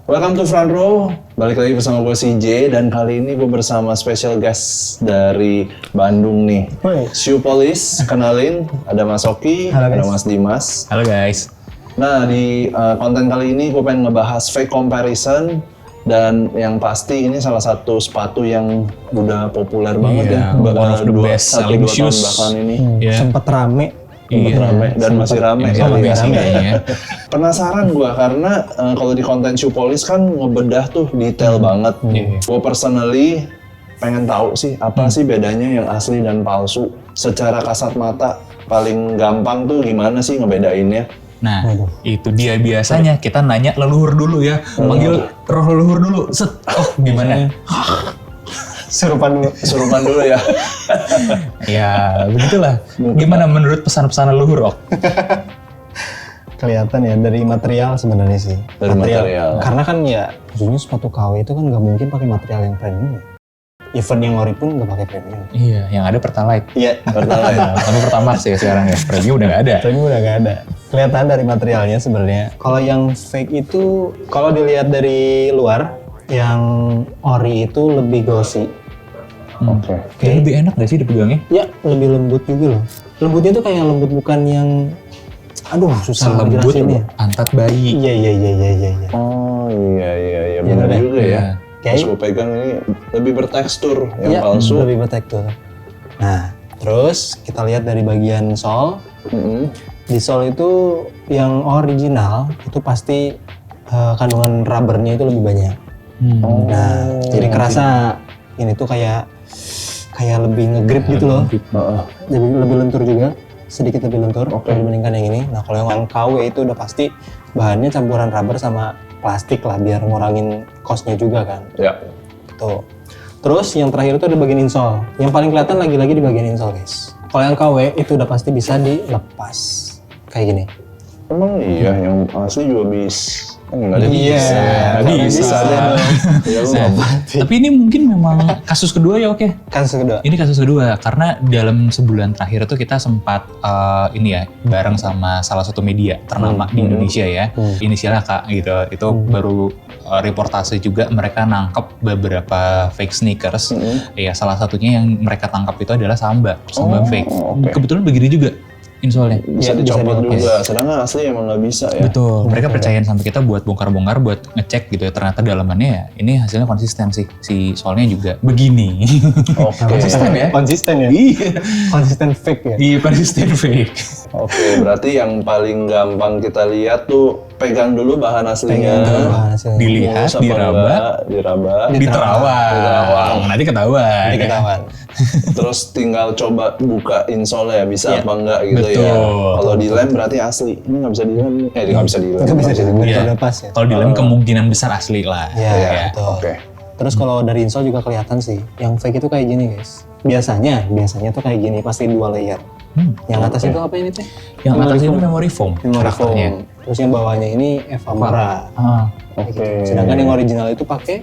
Welcome to Front Row, balik lagi bersama gue CJ dan kali ini gue bersama special guest dari Bandung nih. Shoe Police, kenalin, ada Mas Oki, ada Mas Dimas. Halo guys. Nah di konten kali ini gue pengen ngebahas fake comparison dan yang pasti ini salah satu sepatu yang udah populer banget ya. One of the best selling shoes. Bahkan ini. Sempet rame. Rame dan masih rame kayaknya. Penasaran gua karena kalau di konten Shoe Police kan ngebedah tuh detail banget. Gua personally pengen tahu sih apa sih bedanya yang asli dan palsu. Secara kasat mata paling gampang tuh gimana sih ngebedainnya? Nah, itu dia biasanya kita nanya leluhur dulu ya. Panggil roh leluhur dulu. Set. Oh, gimana? Surupan dulu ya. Ya, begitulah. Gimana menurut pesan-pesan leluhur, Ok? Kelihatan ya dari material sebenarnya sih. Dari material. Karena kan ya, ujungnya sepatu KW itu kan nggak mungkin pakai material yang premium. Even yang ori pun nggak pakai premium. Iya, yang ada Pertalite. Iya, Pertalite. Tapi Pertamax ya sekarang ya. Premium udah nggak ada. premium udah nggak ada. Kelihatan dari materialnya sebenarnya. Kalau yang fake itu, kalau dilihat dari luar, yang ori itu lebih glossy. Oke. Kayak lebih enak gak sih dipegangnya? Ya, lebih lembut juga loh. Lembutnya tuh kayak lembut bukan yang, aduh susah Selembut ngejelasinnya. pantat bayi. Iya. Oh iya benar bener. juga ya. Pas Kayak gue pegang ini lebih bertekstur, yang iya, palsu. lebih bertekstur. Nah, terus kita lihat dari bagian sole. Di sole itu yang original itu pasti kandungan rubbernya itu lebih banyak. Nah, jadi kerasa ini tuh kayak lebih nge-grip gitu loh. Lebih lentur juga, sedikit lebih lentur dibandingkan yang ini. Nah, kalau yang KW itu udah pasti bahannya campuran rubber sama plastik lah biar ngurangin cost-nya juga kan. Ya. Tuh. Terus yang terakhir itu ada bagian insole. Yang paling kelihatan lagi-lagi di bagian insole, guys. Kalau yang KW itu udah pasti bisa dilepas. Kayak gini. Emang iya yang asli juga bisa. Enggak ada Bisa. Ya lu nggak mati. Tapi ini mungkin memang kasus kedua ya, Oke? Kasus kedua. Ini kasus kedua karena dalam sebulan terakhir tuh kita sempat ini ya bareng sama salah satu media ternama di Indonesia ya, inisialnya Kak gitu. Itu baru reportase juga mereka nangkep beberapa fake sneakers. Ya salah satunya yang mereka tangkap itu adalah Samba fake. Kebetulan begini juga insole-nya. Bisa dicopot juga, sedangkan asli emang nggak bisa ya. Betul. Mereka percayain sampai kita buat bongkar-bongkar, buat ngecek gitu ya. Ternyata dalamannya ya, ini hasilnya konsisten sih. Si soalnya juga begini. Konsisten ya? Konsisten ya? Iya. Konsisten fake ya? Iya, konsisten fake. Oke, berarti yang paling gampang kita lihat tuh pegang dulu bahan aslinya. Dilihat, diraba, diterawang. Nanti ketahuan. Terus tinggal coba buka insole ya, bisa apa enggak gitu ya. Kalau dilem berarti asli. Ini nggak bisa dilem. Nggak bisa dilem. nggak bisa dilem, Iya. udah pas ya? Kalau dilem kemungkinan besar asli lah. Iya, betul. Oke. Terus kalau dari insole juga kelihatan sih, yang fake itu kayak gini guys. Biasanya tuh kayak gini, pasti 2 layer. Yang atas itu apa ini teh? Yang atas itu memory foam. Memory karakternya. foam. Terus yang bawahnya ini Evamara. Oke. Sedangkan yang original itu pakai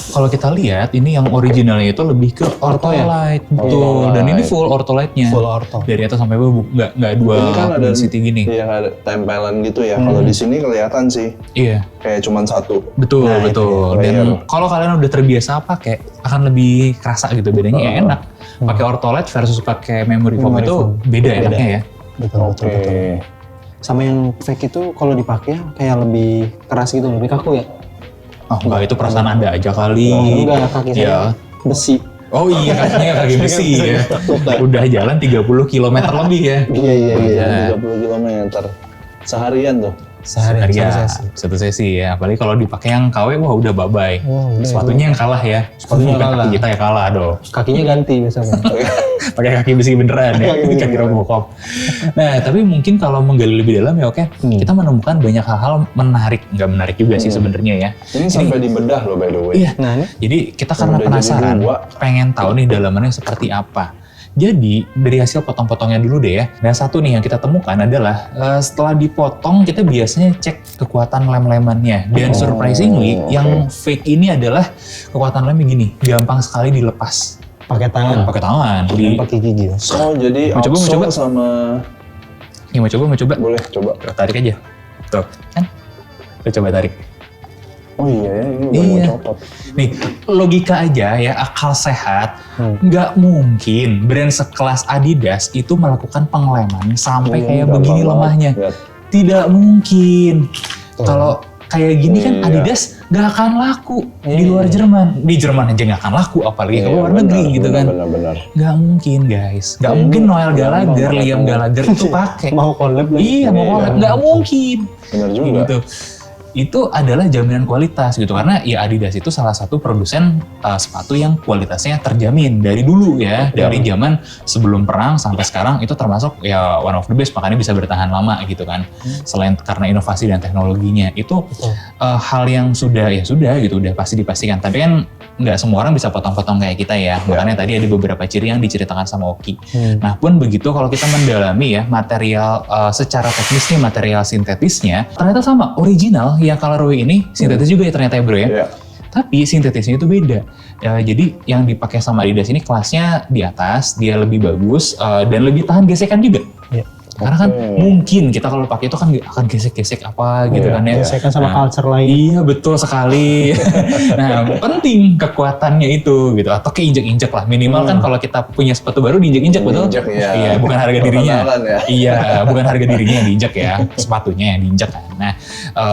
Kalau kita lihat ini yang originalnya itu lebih ke Ortholite, betul. Dan ini full Ortholite-nya. full ortho. Dari atas sampai bawah nggak dua Ini kan ada density gini. yang ada tempelan gitu ya. Kalau di sini kelihatan sih Iya. kayak cuman satu. Betul. layer. Dan kalau kalian udah terbiasa pakai akan lebih kerasa gitu bedanya ya enak. Pakai Ortholite versus pakai memory foam itu beda enaknya ya. Betul. Sama yang fake itu kalau dipakai kayak lebih keras gitu, lebih kaku ya. Oh enggak, itu perasaan Anda aja kali. Enggak, kaki saya besi. Oh iya, kakinya kaki besi ya. Udah jalan 30 km lebih ya. Iya. 30 km. Seharian tuh. Seharian, satu sesi ya. Apalagi kalau dipakai yang KW, wah udah bye-bye. Sepatunya yang kalah ya. Sepatunya Bukan kalah. kaki kita yang kalah dong. Kakinya ganti biasanya. Pakai kaki besi beneran ya, kaki Robocop. Nah, tapi mungkin kalau menggali lebih dalam ya kita menemukan banyak hal-hal menarik. Nggak menarik juga sih sebenarnya ya. Ini sampai dibedah loh by the way. Iya, Nah, jadi kita karena Udah penasaran, jadi dua. pengen tahu nih dalamannya seperti apa. Jadi dari hasil potong-potongnya dulu deh ya. Nah satu nih yang kita temukan adalah setelah dipotong kita biasanya cek kekuatan lem-lemannya. Dan surprisingly yang fake ini adalah kekuatan lemnya gini, gampang sekali dilepas. pakai tangan. Pakai tangan. Pakai gigi. Oh jadi Mau coba? outsole sama Mau coba? boleh coba. Tarik aja. Tuh, kan? Kita coba tarik. Oh iya ya, ini udah mau Iya. copot. Nih, logika aja ya, akal sehat, nggak mungkin brand sekelas Adidas itu melakukan pengleman sampai kayak gampang begini banget. lemahnya. Lihat. Tidak mungkin. Kalau kayak gini kan Iya. Adidas nggak akan laku di luar Jerman. Di Jerman aja nggak akan laku, apalagi ke Iya, luar negeri gitu kan. Benar-benar. Nggak mungkin guys. Nggak Ini mungkin Noel gampang Gallagher, banget Liam mau- Gallagher itu pakai. Mau collab lagi. Iya, mau Iya. collab. Nggak mungkin. Benar Kayak juga. gitu. Itu adalah jaminan kualitas gitu, karena ya Adidas itu salah satu produsen sepatu yang kualitasnya terjamin dari dulu ya, dari zaman sebelum perang sampai sekarang itu termasuk ya one of the best, makanya bisa bertahan lama gitu kan. Selain karena inovasi dan teknologinya itu hal yang sudah gitu, udah pasti dipastikan. Tapi kan nggak semua orang bisa potong-potong kayak kita ya, makanya tadi ada beberapa ciri yang diceritakan sama Oki. Nah pun begitu kalau kita mendalami ya material secara teknis nih, material sintetisnya ternyata sama original yang colorway ini sintetis juga ya ternyata ya bro ya. Iya. Tapi sintetisnya itu beda. Jadi yang dipakai sama Adidas ini kelasnya di atas, dia lebih bagus dan lebih tahan gesekan juga. Iya. Karena kan Oke. mungkin kita kalau pakai itu kan akan gesek-gesek apa gitu Iya, kan ya. iya. Saya kan sama Nah, culture lain. Iya betul sekali. Nah penting kekuatannya itu gitu, atau keinjek-injek lah minimal kan kalau kita punya sepatu baru diinjek-injek betul? Diinjek, iya. Iya, bukan harga dirinya. Perkenalan ya. Iya, bukan harga dirinya yang diinjek ya, sepatunya yang diinjek kan. Nah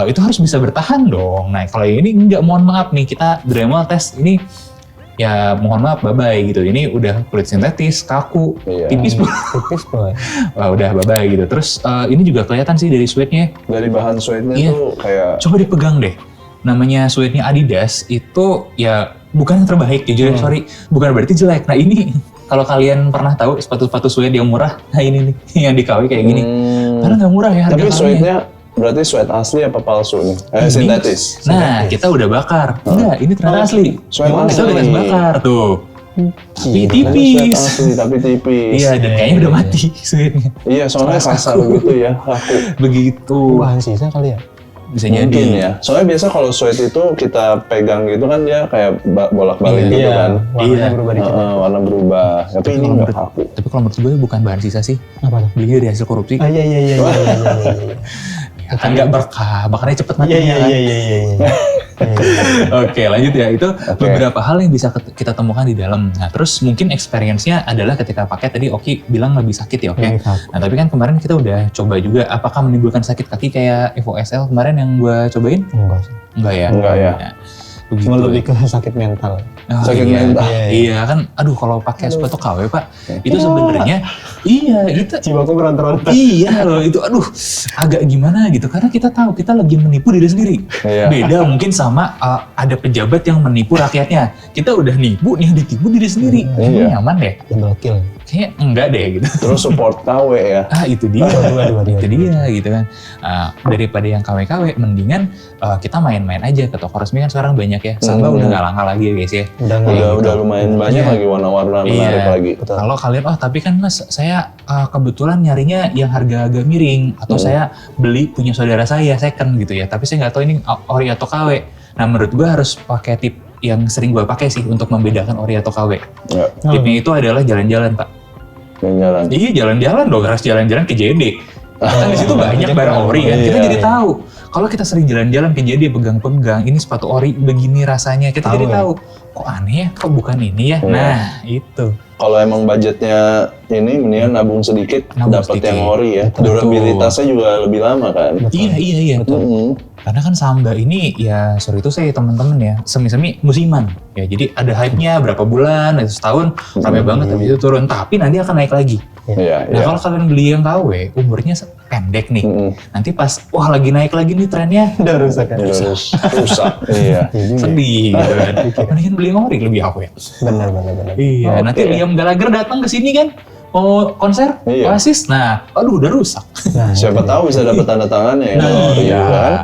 itu harus bisa bertahan dong. Nah kalau ini enggak, mohon maaf nih kita Dremel tes ini. Ya mohon maaf, bye-bye gitu. Ini udah kulit sintetis, kaku, Iya. tipis banget. Tipis boy. Wah udah bye-bye gitu. Terus ini juga kelihatan sih dari suede-nya. Dari bahan suede-nya Iya. tuh kayak Coba dipegang deh. Namanya suede-nya Adidas itu ya bukan yang terbaik, jujur ya, sorry. Bukan berarti jelek. Nah ini kalau kalian pernah tahu sepatu-sepatu suede yang murah, nah ini nih yang di KW kayak gini. Karena nggak murah ya harga Tapi KW-nya. suede-nya berarti suede asli apa palsu nih? Ini- Sintetis. Nah, kita udah bakar. Enggak, ini ternyata asli. Suede Kita asli. udah kasih bakar tuh. Tapi Gila. tipis. Suede asli tapi tipis. Iya, dan kayaknya udah mati suede-nya. Iya, soalnya kasar gitu ya, kaku. Begitu. Bahan sisa kali ya. Bisa Mungkin jadi. ya. Soalnya biasa kalau suede itu kita pegang gitu kan dia kayak bolak-balik gitu kan. Warnanya Iya. berubah dikit. Warna berubah. Tapi ini nggak kaku. Tapi kalau menurut gue bukan bahan sisa sih. Apa tuh? Belinya dari hasil korupsi. Ah iya iya iya iya iya iya. Ya, kan nggak berkah, bakarnya cepet mati. Iya iya iya iya iya. Oke, lanjut ya. Itu beberapa hal yang bisa kita temukan di dalam. Nah, terus mungkin experience-nya adalah ketika pakai tadi Oki bilang lebih sakit ya, oke? Nah, tapi kan kemarin kita udah coba juga apakah menimbulkan sakit kaki kayak Evo SL kemarin yang gue cobain? Enggak sih. Enggak ya? Enggak ya. Nah, begitu. Cuma lebih ke sakit mental. Oh, Sakit iya. mental. Iya kan, aduh kalau pakai sepatu KW Pak, itu sebenarnya itu Jiwaku berontak-ontak. iya loh, itu aduh agak gimana gitu, karena kita tahu kita lagi menipu diri sendiri. Iya. Beda mungkin sama ada pejabat yang menipu rakyatnya. Kita udah nipu nih, ditipu diri sendiri. Iya. Nyaman deh. Double kill. Kayaknya enggak deh gitu. Terus support KW ya. Itu dia. Aduh. Itu dia gitu kan. Daripada yang KW-KW, mendingan kita main-main aja ke toko resmi kan sekarang banyak ya. Samba udah nggak langka lagi ya guys ya. Udah lumayan banyak Iya. lagi warna-warna menarik lagi. Kalau kalian, tapi kan mas saya kebetulan nyarinya yang harga agak miring, atau saya beli punya saudara saya second gitu ya, tapi saya nggak tahu ini ori atau KW. Nah menurut gua harus pakai tip yang sering gua pakai sih untuk membedakan ori atau KW. Ya, Tipnya itu adalah jalan-jalan pak. jalan. Iya jalan-jalan dong, harus jalan-jalan ke JD. Kan di situ banyak barang ori kan, kita Iya, jadi iya. tahu. Kalau kita sering jalan-jalan ke JD pegang-pegang, ini sepatu ori begini rasanya, kita jadi tahu. Kok aneh ya, kok bukan ini ya? Iya. Nah itu. Kalau emang budgetnya ini mendingan nabung sedikit, Nabung dapat sedikit. yang ori ya. Betul. Durabilitasnya juga lebih lama kan. Iya. Mm-mm. Karena kan Samba ini ya sorry itu saya teman-teman ya semi-semi musiman ya, jadi ada hype-nya berapa bulan, itu setahun ramai banget habis itu turun, tapi nanti akan naik lagi. Iya, Nah iya. kalau kalian beli yang KW umurnya pendek nih, Mm-mm. nanti pas wah lagi naik lagi nih trennya, Udah rusak kan? Rusak. Iya. sedih gitu kan. Mendingan beli yang ori lebih apa ya? Benar. Iya, Oke. nanti Liam Gallagher datang ke sini kan, mau konser, Iya. Oasis, nah aduh udah rusak. Nah, Siapa tahu bisa dapat tanda tangannya ya. Ori Iya. kan.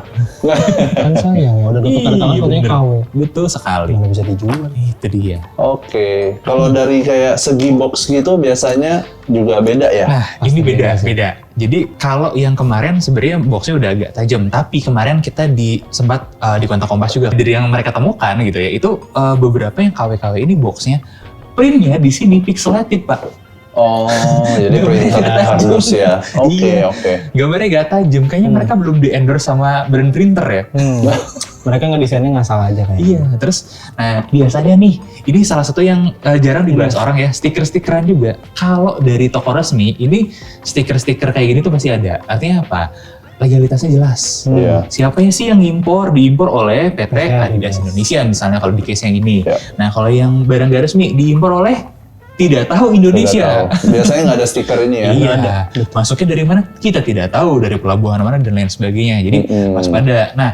kan sayang udah dapat tanda tangan fotonya bener. KW. Betul sekali. Mana bisa dijual. Itu dia. Oke. Kalau dari kayak segi box gitu biasanya juga beda ya. Nah, ini beda sih. beda. Jadi kalau yang kemarin sebenarnya boxnya udah agak tajam, tapi kemarin kita sempat di kontak Kompas juga dari yang mereka temukan gitu ya, itu beberapa yang KW-KW ini boxnya printnya di sini pixelated pak. Oh, jadi printer kardus ya. Oke, Iya. oke. Gambarnya gak tajam, kayaknya mereka belum di-endorse sama brand printer ya. Mereka ngedesainnya nggak salah aja kayaknya. Iya, terus nah biasanya nih, ini salah satu yang jarang dibahas orang ya, stiker-stikeran juga. Kalau dari toko resmi, ini stiker-stiker kayak gini tuh pasti ada. Artinya apa? Legalitasnya jelas. Iya. Siapa sih yang diimpor oleh PT Adidas Adidas. Indonesia misalnya kalau di case yang ini. Iya. Nah kalau yang barang gak resmi diimpor oleh tidak tahu Indonesia. Tidak tahu. Biasanya nggak ada stiker ini ya. Iya, masuknya dari mana? Kita tidak tahu, dari pelabuhan mana dan lain sebagainya. Jadi waspada. Nah,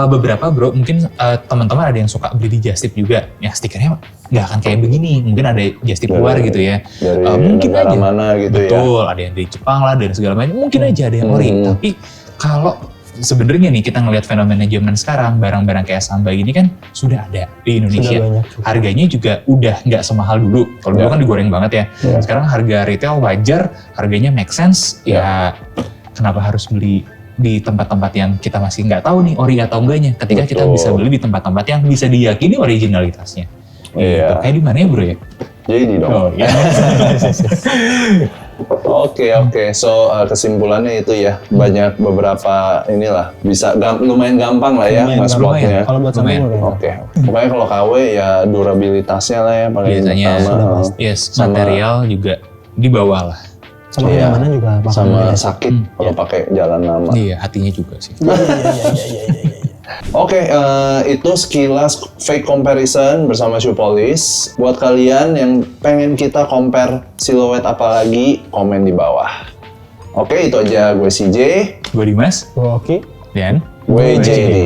beberapa bro, mungkin teman-teman ada yang suka beli di Just Tip juga. Ya stikernya nggak akan kayak begini. Mungkin ada Just Tip luar gitu ya. Dari Mungkin negara aja. mana gitu ya. Betul, ada yang dari Jepang lah, dari segala macam. Mungkin aja ada yang ori. Tapi kalau sebenarnya nih kita ngelihat fenomena zaman sekarang, barang-barang kayak Samba ini kan sudah ada di Indonesia. Sudah banyak. Harganya juga udah nggak semahal dulu. Kalau dulu kan digoreng banget ya. Sekarang harga retail wajar, harganya make sense. Ya kenapa harus beli di tempat-tempat yang kita masih nggak tahu nih ori atau enggaknya. Ketika kita Betul. bisa beli di tempat-tempat yang bisa diyakini originalitasnya. Iya. Gitu. Kayak di mana ya bro ya? Jadi dong. Oh iya. Oke. So kesimpulannya itu ya, banyak beberapa inilah bisa lumayan gampang lah ya Lumayan mas gampang plotnya. Kalau buat Lumayan. samping udah. Oke. Pokoknya kalau KW ya durabilitasnya lah ya paling Biasanya utama. yes, Sama- material juga di bawah lah. Sama Iya. kenyamanan juga bakal Sama beda. sakit kalau pakai jalan lama. Iya, hatinya juga sih. Iya. Oke, itu sekilas fake comparison bersama Shoe Polish. Buat kalian yang pengen kita compare siluet apa lagi, komen di bawah. Oke, itu aja gue CJ, Gue Dimas Oke. dan gue JD.